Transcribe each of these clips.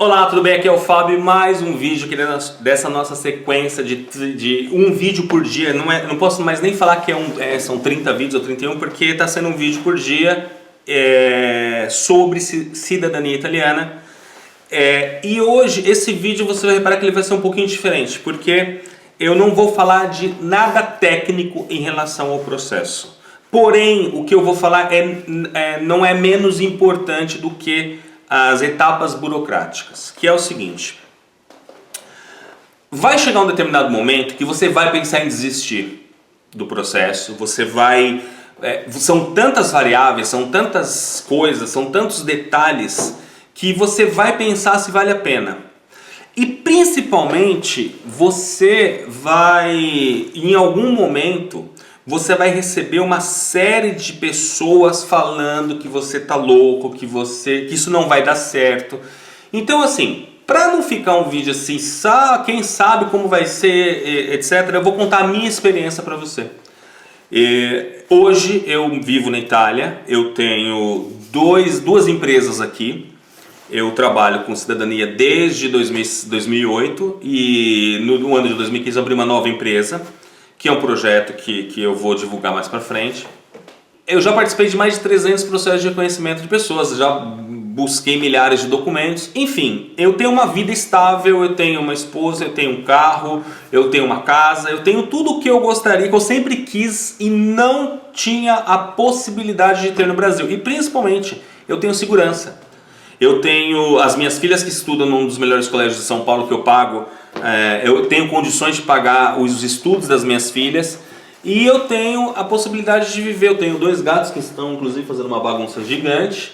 Olá, tudo bem? Aqui é o Fábio, mais um vídeo aqui dessa nossa sequência de um vídeo por dia. Não posso mais nem falar que são 30 vídeos ou 31, porque está sendo um vídeo por dia sobre cidadania italiana. E hoje, esse vídeo, você vai reparar que ele vai ser um pouquinho diferente, porque eu não vou falar de nada técnico em relação ao processo. Porém, o que eu vou falar não é menos importante do que as etapas burocráticas, que é o seguinte: vai chegar um determinado momento que você vai pensar em desistir do processo, são tantas variáveis, são tantas coisas, são tantos detalhes que você vai pensar se vale a pena. E principalmente em algum momento, você vai receber uma série de pessoas falando que você tá louco, que isso não vai dar certo. Então, assim, para não ficar um vídeo assim, quem sabe como vai ser, etc., eu vou contar a minha experiência para você. Hoje eu vivo na Itália, eu tenho duas empresas aqui. Eu trabalho com cidadania desde 2008 e no ano de 2015 abri uma nova empresa, que é um projeto que eu vou divulgar mais pra frente. Eu já participei de mais de 300 processos de reconhecimento de pessoas, já busquei milhares de documentos. Enfim, eu tenho uma vida estável, eu tenho uma esposa, eu tenho um carro, eu tenho uma casa, eu tenho tudo o que eu gostaria, que eu sempre quis e não tinha a possibilidade de ter no Brasil. E principalmente, eu tenho segurança. Eu tenho as minhas filhas que estudam num dos melhores colégios de São Paulo que eu pago. Eu tenho condições de pagar os estudos das minhas filhas. E eu tenho a possibilidade de viver. Eu tenho 2 gatos que estão inclusive fazendo uma bagunça gigante.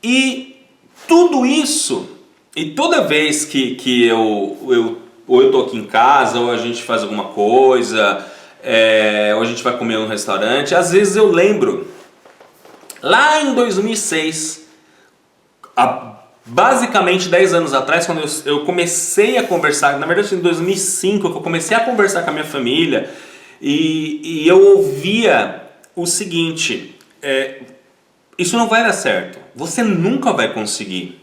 E tudo isso, e toda vez que eu tô aqui em casa, ou a gente faz alguma coisa, ou a gente vai comer num restaurante, às vezes eu lembro, lá em 2006... basicamente 10 anos atrás, quando eu comecei a conversar, na verdade em 2005 que eu comecei a conversar com a minha família e eu ouvia o seguinte: isso não vai dar certo, você nunca vai conseguir,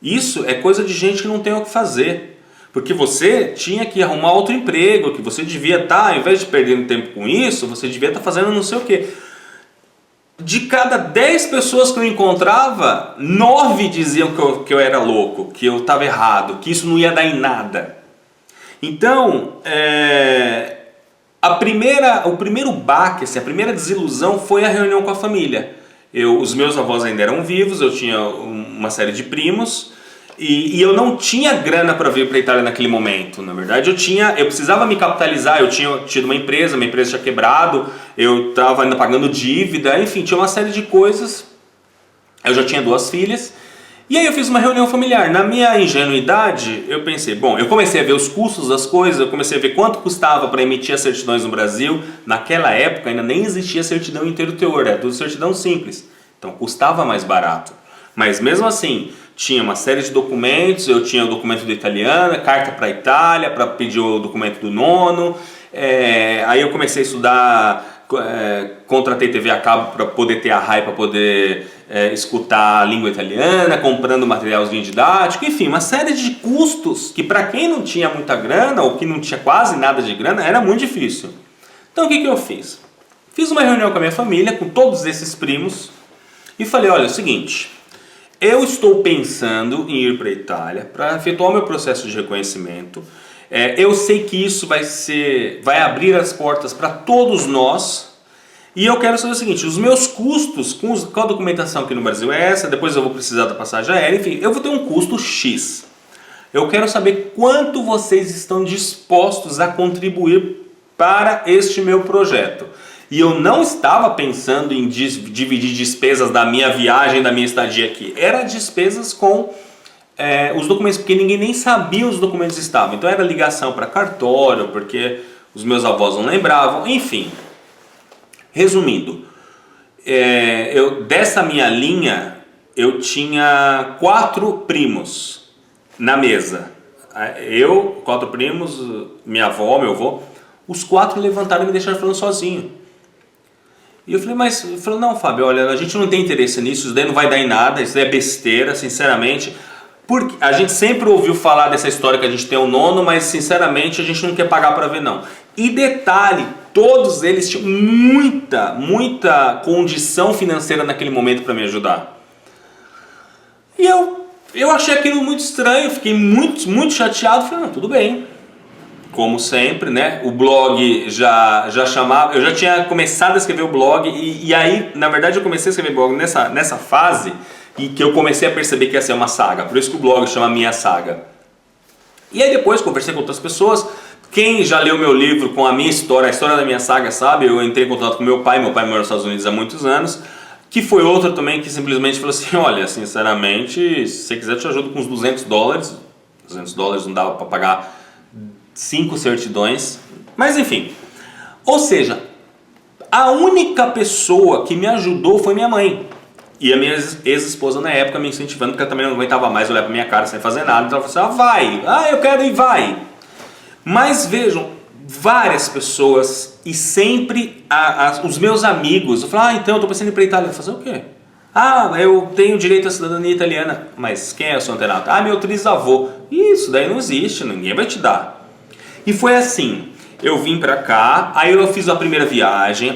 isso é coisa de gente que não tem o que fazer, porque você tinha que arrumar outro emprego, que você devia estar, ao invés de perder tempo com isso, você devia estar fazendo não sei o que. De cada 10 pessoas que eu encontrava, 9 diziam que eu era louco, que eu estava errado, que isso não ia dar em nada. Então, o primeiro baque, assim, a primeira desilusão foi a reunião com a família. Os meus avós ainda eram vivos, eu tinha uma série de primos, e eu não tinha grana para vir para a Itália naquele momento. Na verdade, eu precisava me capitalizar, eu tinha tido uma empresa, minha empresa tinha quebrado, eu estava ainda pagando dívida, enfim, tinha uma série de coisas. Eu já tinha 2 filhas, e aí eu fiz uma reunião familiar. Na minha ingenuidade, eu pensei, eu comecei a ver os custos das coisas, eu comecei a ver quanto custava para emitir as certidões no Brasil. Naquela época ainda nem existia certidão inteiro-teor, era tudo certidão simples, então custava mais barato. Mas mesmo assim, tinha uma série de documentos, eu tinha o documento do italiano, carta para a Itália, para pedir o documento do nono, aí eu comecei a estudar, contratei TV a cabo para poder ter a RAI, para poder escutar a língua italiana, comprando materialzinho didático, enfim, uma série de custos que para quem não tinha muita grana, ou que não tinha quase nada de grana, era muito difícil. Então o que eu fiz? Fiz uma reunião com a minha família, com todos esses primos, e falei: olha, é o seguinte, eu estou pensando em ir para a Itália para efetuar o meu processo de reconhecimento. Eu sei que isso vai abrir as portas para todos nós. E eu quero saber o seguinte: os meus custos com a documentação aqui no Brasil é essa, depois eu vou precisar da passagem aérea, enfim, eu vou ter um custo X. Eu quero saber quanto vocês estão dispostos a contribuir para este meu projeto. E eu não estava pensando em dividir despesas da minha viagem, da minha estadia aqui. Era despesas com os documentos, porque ninguém nem sabia onde os documentos estavam. Então era ligação para cartório, porque os meus avós não lembravam. Enfim, resumindo, dessa minha linha, eu tinha 4 primos na mesa. 4 primos, minha avó, meu avô. Os 4 levantaram e me deixaram falando sozinho. E eu falei, não, Fábio, olha, a gente não tem interesse nisso, isso daí não vai dar em nada, isso daí é besteira, sinceramente. Porque a gente sempre ouviu falar dessa história que a gente tem um nono, mas sinceramente a gente não quer pagar para ver não. E detalhe, todos eles tinham muita condição financeira naquele momento para me ajudar. E eu achei aquilo muito estranho, fiquei muito chateado, falei, não, tudo bem. Como sempre, né? O blog já chamava, eu já tinha começado a escrever o blog e aí, na verdade, eu comecei a escrever blog nessa fase e que eu comecei a perceber que ia ser uma saga. Por isso que o blog chama Minha Saga. E aí depois conversei com outras pessoas. Quem já leu meu livro com a minha história, a história da minha saga, sabe? Eu entrei em contato com meu pai mora nos Estados Unidos há muitos anos. Que foi outro também que simplesmente falou assim, olha, sinceramente, se você quiser eu te ajudo com uns $200. $200 não dava para pagar 5 certidões. Mas enfim, ou seja, a única pessoa que me ajudou foi minha mãe. E a minha ex-esposa na época me incentivando, porque ela também não aguentava mais olhar pra minha cara sem fazer nada. Então ela falou assim, vai, eu quero ir, vai. Mas vejam, várias pessoas e sempre os meus amigos, eu falo, então eu tô pensando em ir pra Itália. Fazer o quê? Eu tenho direito à cidadania italiana. Mas quem é o seu antenato? Meu trisavô. Isso daí não existe, ninguém vai te dar. E foi assim, eu vim pra cá, aí eu fiz a primeira viagem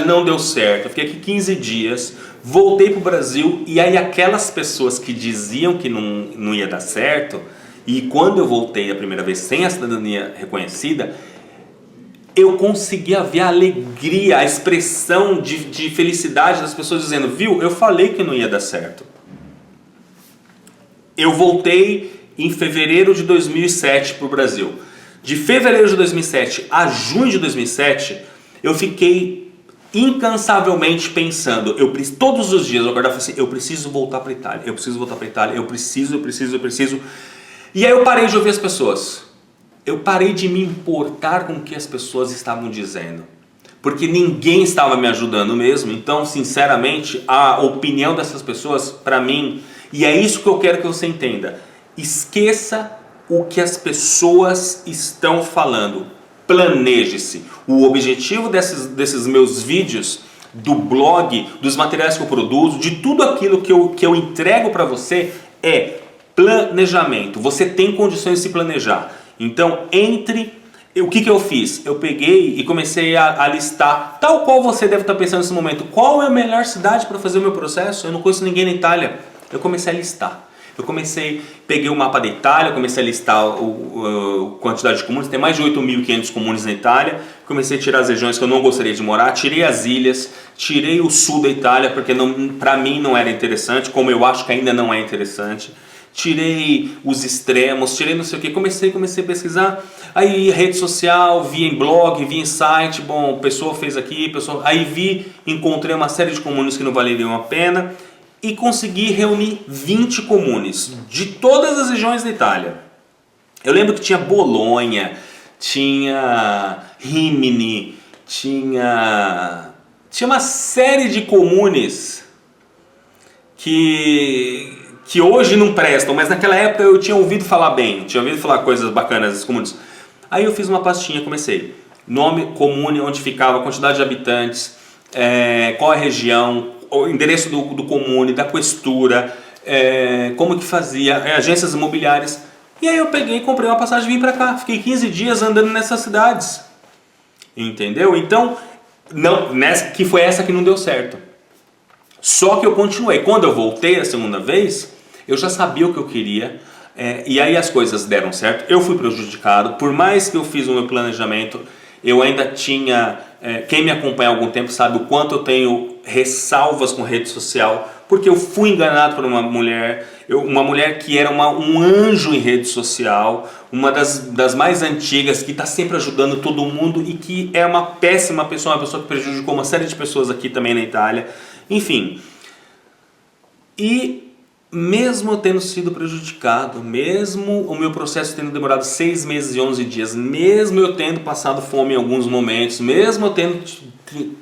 não deu certo, eu fiquei aqui 15 dias, voltei pro Brasil e aí aquelas pessoas que diziam que não ia dar certo, e quando eu voltei a primeira vez sem a cidadania reconhecida, eu conseguia ver a alegria, a expressão de felicidade das pessoas dizendo, viu, eu falei que não ia dar certo. Eu voltei em fevereiro de 2007 pro Brasil. De fevereiro de 2007 a junho de 2007, eu fiquei incansavelmente pensando, todos os dias eu acordava e falei assim, eu preciso voltar para a Itália, eu preciso. E aí eu parei de ouvir as pessoas, eu parei de me importar com o que as pessoas estavam dizendo, porque ninguém estava me ajudando mesmo, então sinceramente a opinião dessas pessoas, para mim, e é isso que eu quero que você entenda, esqueça o que as pessoas estão falando, planeje-se. O objetivo desses meus vídeos, do blog, dos materiais que eu produzo, de tudo aquilo que eu entrego para você é planejamento. Você tem condições de se planejar. Então, o que eu fiz? Eu peguei e comecei a listar, tal qual você deve estar pensando nesse momento, qual é a melhor cidade para fazer o meu processo? Eu não conheço ninguém na Itália. Eu comecei a listar. Peguei o mapa da Itália, comecei a listar a quantidade de comunas, tem mais de 8.500 comunas na Itália, comecei a tirar as regiões que eu não gostaria de morar, tirei as ilhas, tirei o sul da Itália, porque para mim não era interessante, como eu acho que ainda não é interessante, tirei os extremos, tirei não sei o que, comecei a pesquisar, aí rede social, vi em blog, vi em site, pessoa fez aqui, aí encontrei uma série de comunas que não valeriam a pena, e consegui reunir 20 comunes de todas as regiões da Itália. Eu lembro que tinha Bolonha, tinha Rimini, tinha uma série de comunes que hoje não prestam, mas naquela época eu tinha ouvido falar bem, tinha ouvido falar coisas bacanas das comunes. Aí eu fiz uma pastinha, comecei. Nome, comune, onde ficava, quantidade de habitantes, qual a região, o endereço do comune, da questura, como que fazia, agências imobiliárias. E aí eu peguei, comprei uma passagem e vim pra cá. Fiquei 15 dias andando nessas cidades. Entendeu? Então, que foi essa que não deu certo. Só que eu continuei. Quando eu voltei a segunda vez, eu já sabia o que eu queria. E aí as coisas deram certo. Eu fui prejudicado. Por mais que eu fiz o meu planejamento, eu ainda tinha... quem me acompanha há algum tempo sabe o quanto eu tenho ressalvas com rede social, porque eu fui enganado por uma mulher que era um anjo em rede social, uma das mais antigas, que está sempre ajudando todo mundo e que é uma péssima pessoa, uma pessoa que prejudicou uma série de pessoas aqui também na Itália, enfim. E mesmo eu tendo sido prejudicado, mesmo o meu processo tendo demorado 6 meses e 11 dias, mesmo eu tendo passado fome em alguns momentos, mesmo eu tendo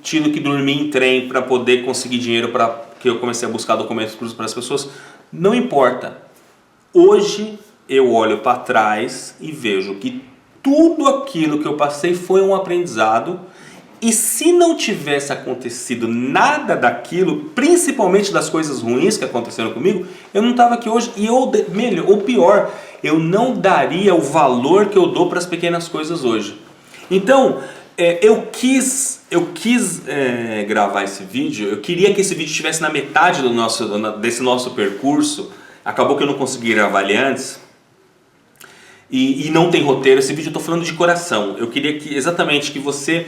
tido que dormir em trem para poder conseguir dinheiro para que eu comecei a buscar documentos para as pessoas, não importa. Hoje eu olho para trás e vejo que tudo aquilo que eu passei foi um aprendizado E se não tivesse acontecido nada daquilo, principalmente das coisas ruins que aconteceram comigo, eu não estava aqui hoje. E melhor, ou pior, eu não daria o valor que eu dou para as pequenas coisas hoje. Então, eu quis gravar esse vídeo. Eu queria que esse vídeo estivesse na metade desse nosso percurso. Acabou que eu não consegui gravar ele antes. E não tem roteiro. Esse vídeo eu estou falando de coração. Eu queria exatamente que você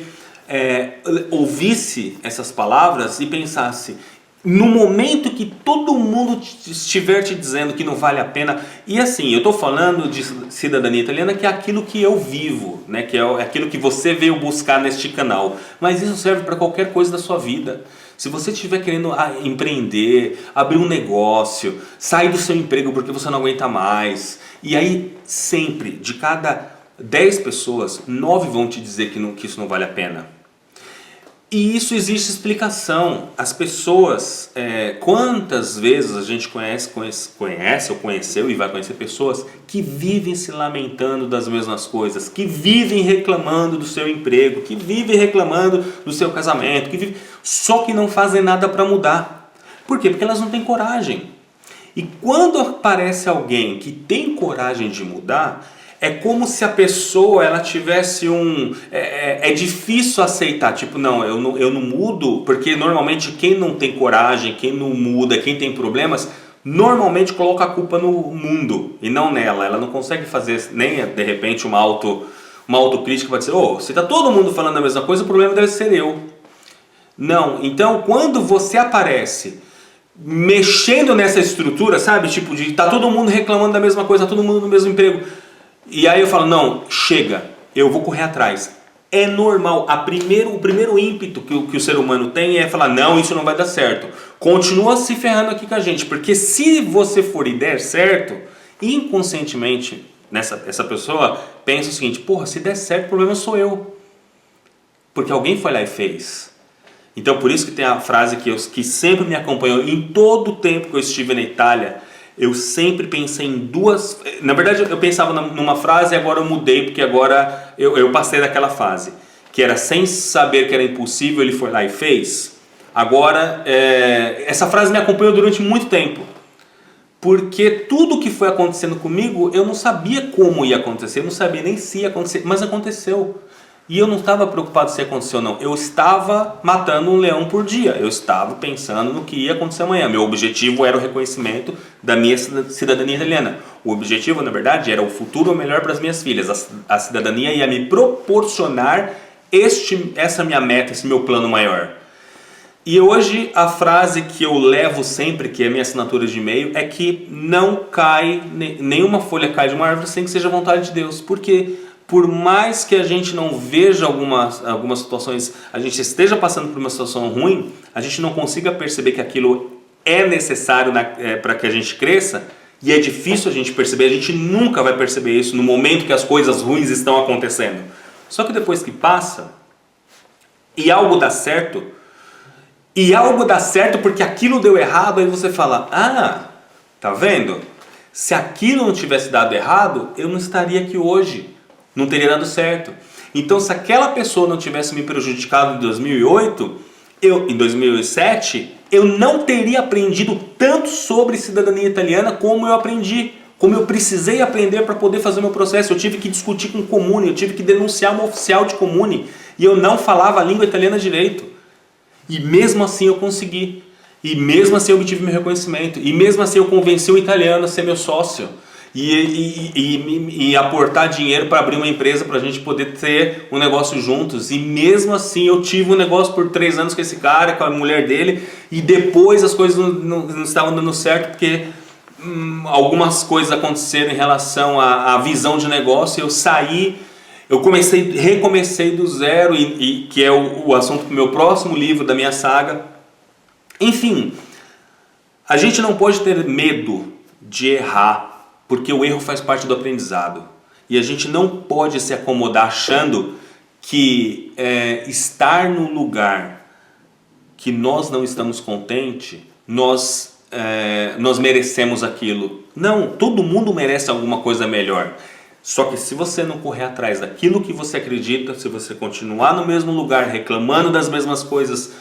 ouvisse essas palavras e pensasse, no momento que todo mundo estiver te dizendo que não vale a pena, e assim, eu estou falando de cidadania italiana, que é aquilo que eu vivo, né? Que é aquilo que você veio buscar neste canal, mas isso serve para qualquer coisa da sua vida. Se você estiver querendo empreender, abrir um negócio, sair do seu emprego porque você não aguenta mais, e aí sempre, de cada 10 pessoas, 9 vão te dizer que isso não vale a pena. E isso existe explicação. As pessoas, quantas vezes a gente conhece ou conheceu e vai conhecer pessoas que vivem se lamentando das mesmas coisas, que vivem reclamando do seu emprego, que vivem reclamando do seu casamento, só que não fazem nada para mudar. Por quê? Porque elas não têm coragem. E quando aparece alguém que tem coragem de mudar, é como se a pessoa ela tivesse é difícil aceitar, tipo, não, eu não mudo, porque normalmente quem não tem coragem, quem não muda, quem tem problemas, normalmente coloca a culpa no mundo e não nela. Ela não consegue fazer nem de repente uma autocrítica para dizer, se está todo mundo falando a mesma coisa, o problema deve ser eu. Não, então quando você aparece mexendo nessa estrutura, sabe, tipo de tá todo mundo reclamando da mesma coisa, tá todo mundo no mesmo emprego, e aí eu falo, não, chega, eu vou correr atrás. É normal, o primeiro ímpeto que o ser humano tem é falar, não, isso não vai dar certo. Continua se ferrando aqui com a gente, porque se você for e der certo, inconscientemente, essa pessoa pensa o seguinte, porra, se der certo, o problema sou eu. Porque alguém foi lá e fez. Então por isso que tem a frase que sempre me acompanhou em todo o tempo que eu estive na Itália. Eu sempre pensei em duas... Na verdade eu pensava numa frase e agora eu mudei, porque agora eu passei daquela fase. Que era sem saber que era impossível, ele foi lá e fez. Agora, essa frase me acompanhou durante muito tempo. Porque tudo que foi acontecendo comigo, eu não sabia como ia acontecer, eu não sabia nem se ia acontecer, mas aconteceu. E eu não estava preocupado se aconteceu ou não. Eu estava matando um leão por dia. Eu estava pensando no que ia acontecer amanhã. Meu objetivo era o reconhecimento da minha cidadania italiana. O objetivo, na verdade, era o futuro melhor para as minhas filhas. A cidadania ia me proporcionar essa minha meta, esse meu plano maior. E hoje a frase que eu levo sempre, que é a minha assinatura de e-mail, é que não cai, nenhuma folha cai de uma árvore sem que seja a vontade de Deus. Porque por mais que a gente não veja algumas situações, a gente esteja passando por uma situação ruim, a gente não consiga perceber que aquilo é necessário para que a gente cresça, e é difícil a gente perceber, a gente nunca vai perceber isso no momento que as coisas ruins estão acontecendo. Só que depois que passa, e algo dá certo porque aquilo deu errado, aí você fala, tá vendo? Se aquilo não tivesse dado errado, eu não estaria aqui hoje. Não teria dado certo. Então, se aquela pessoa não tivesse me prejudicado em 2008, em 2007, eu não teria aprendido tanto sobre cidadania italiana como eu aprendi, como eu precisei aprender para poder fazer o meu processo. Eu tive que discutir com o Comune, eu tive que denunciar uma oficial de Comune, e eu não falava a língua italiana direito. E mesmo assim eu consegui. E mesmo assim eu obtive meu reconhecimento. E mesmo assim eu convenci o italiano a ser meu sócio. E aportar dinheiro para abrir uma empresa para a gente poder ter um negócio juntos. E mesmo assim eu tive um negócio por 3 anos com esse cara, com a mulher dele, e depois as coisas não estavam dando certo porque algumas coisas aconteceram em relação à visão de negócio. Eu saí, recomecei do zero, que é o assunto do meu próximo livro, da minha saga. Enfim, a gente não pode ter medo de errar, porque o erro faz parte do aprendizado. E a gente não pode se acomodar achando que estar no lugar que nós não estamos contentes, nós merecemos aquilo. Não, todo mundo merece alguma coisa melhor. Só que se você não correr atrás daquilo que você acredita, se você continuar no mesmo lugar, reclamando das mesmas coisas,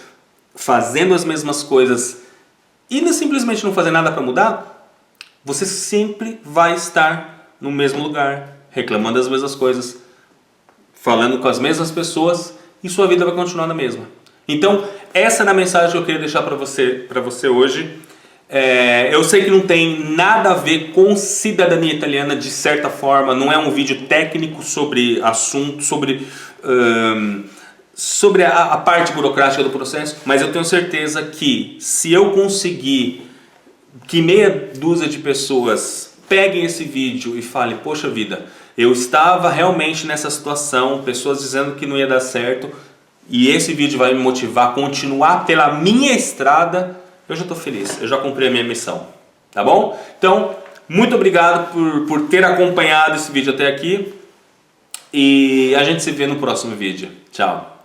fazendo as mesmas coisas e simplesmente não fazer nada para mudar, você sempre vai estar no mesmo lugar, reclamando das mesmas coisas, falando com as mesmas pessoas e sua vida vai continuar na mesma. Então, essa é a mensagem que eu queria deixar para você hoje. Eu sei que não tem nada a ver com cidadania italiana de certa forma, não é um vídeo técnico sobre assunto, sobre a parte burocrática do processo, mas eu tenho certeza que se eu conseguir que meia dúzia de pessoas peguem esse vídeo e falem, poxa vida, eu estava realmente nessa situação, pessoas dizendo que não ia dar certo, e esse vídeo vai me motivar a continuar pela minha estrada, eu já estou feliz, eu já cumpri a minha missão, tá bom? Então, muito obrigado por ter acompanhado esse vídeo até aqui e a gente se vê no próximo vídeo. Tchau!